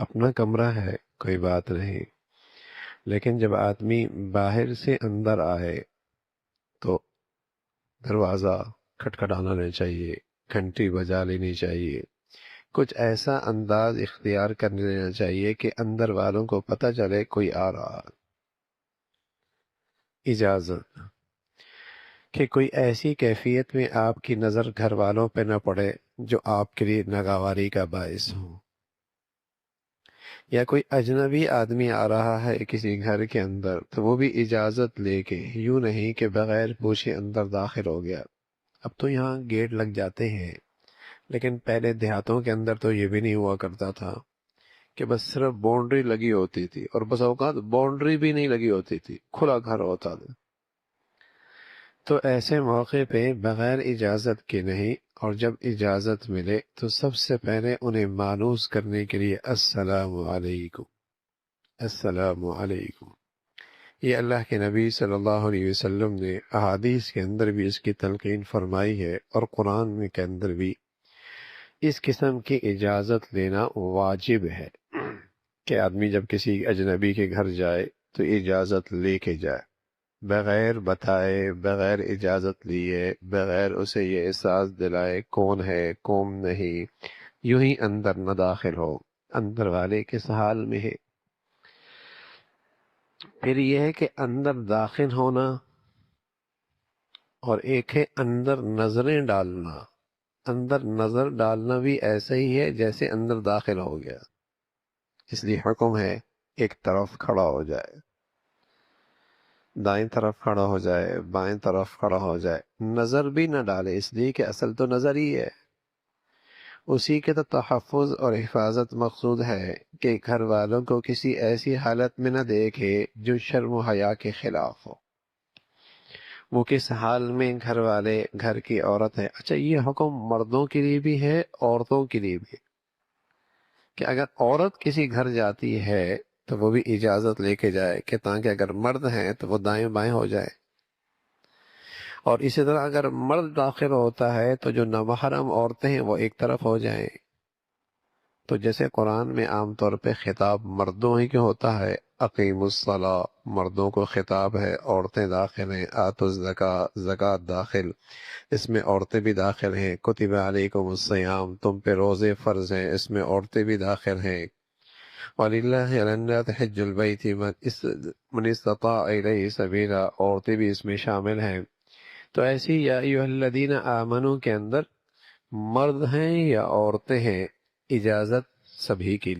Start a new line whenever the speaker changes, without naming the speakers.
اپنا کمرہ ہے کوئی بات نہیں، لیکن جب آدمی باہر سے اندر آئے تو دروازہ کھٹکھٹانا نہیں چاہیے، گھنٹی بجا لینی چاہیے، کچھ ایسا انداز اختیار کر لینا چاہیے کہ اندر والوں کو پتہ چلے کوئی آ رہا۔ اجازت کہ کوئی ایسی کیفیت میں آپ کی نظر گھر والوں پہ نہ پڑے جو آپ کے لیے ناگواری کا باعث ہو، یا کوئی اجنبی آدمی آ رہا ہے کسی گھر کے اندر تو وہ بھی اجازت لے کے، یوں نہیں کہ بغیر پوچھے اندر داخل ہو گیا۔ اب تو یہاں گیٹ لگ جاتے ہیں، لیکن پہلے دیہاتوں کے اندر تو یہ بھی نہیں ہوا کرتا تھا کہ بس صرف باؤنڈری لگی ہوتی تھی، اور بس اوقات باؤنڈری بھی نہیں لگی ہوتی تھی، کھلا گھر ہوتا تھا۔ تو ایسے موقع پہ بغیر اجازت کے نہیں، اور جب اجازت ملے تو سب سے پہلے انہیں مانوس کرنے کے لیے السلام علیکم، السلام علیکم۔ یہ اللہ کے نبی صلی اللہ علیہ وسلم نے احادیث کے اندر بھی اس کی تلقین فرمائی ہے، اور قرآن میں کے اندر بھی اس قسم کی اجازت لینا واجب ہے کہ آدمی جب کسی اجنبی کے گھر جائے تو اجازت لے کے جائے، بغیر بتائے، بغیر اجازت لیے، بغیر اسے یہ احساس دلائے کون ہے کون نہیں، یوں ہی اندر نہ داخل ہو، اندر والے کس حال میں ہے۔ پھر یہ ہے کہ اندر داخل ہونا، اور ایک ہے اندر نظریں ڈالنا۔ اندر نظر ڈالنا بھی ایسا ہی ہے جیسے اندر داخل ہو گیا، اس لیے حکم ہے ایک طرف کھڑا ہو جائے، دائیں طرف کھڑا ہو جائے، بائیں طرف کھڑا ہو جائے، نظر بھی نہ ڈالے، اس لیے کہ اصل تو نظر ہی ہے، اسی کے تو تحفظ اور حفاظت مقصود ہے کہ گھر والوں کو کسی ایسی حالت میں نہ دیکھے جو شرم و حیا کے خلاف ہو۔ وہ کس حال میں گھر والے، گھر کی عورت ہے۔ اچھا، یہ حکم مردوں کے لیے بھی ہے، عورتوں کے لیے بھی، کہ اگر عورت کسی گھر جاتی ہے تو وہ بھی اجازت لے کے جائے، کہ تاکہ اگر مرد ہیں تو وہ دائیں بائیں ہو جائے، اور اسی طرح اگر مرد داخل ہوتا ہے تو جو نامحرم عورتیں ہیں وہ ایک طرف ہو جائیں۔ تو جیسے قرآن میں عام طور پہ خطاب مردوں ہی کے ہوتا ہے، اقیم الصلاۃ، مردوں کو خطاب ہے، عورتیں داخل ہیں، آتوا الزکاۃ، زکوٰۃ داخل، اس میں عورتیں بھی داخل ہیں، کتب علیکم الصیام، تم پہ روزے فرض ہیں، اس میں عورتیں بھی داخل ہیں، وَلِلَّهِ عَلَى النَّاسِ حِجُّ الْبَيْتِ مَنِ اسْتَطَاعَ إِلَيْهِ سَبِيلًا، عورتیں بھی اس میں شامل ہیں۔ تو ایسی یا ایھا الذین آمنوا کے اندر مرد ہیں یا عورتیں ہیں، اجازت سبھی کی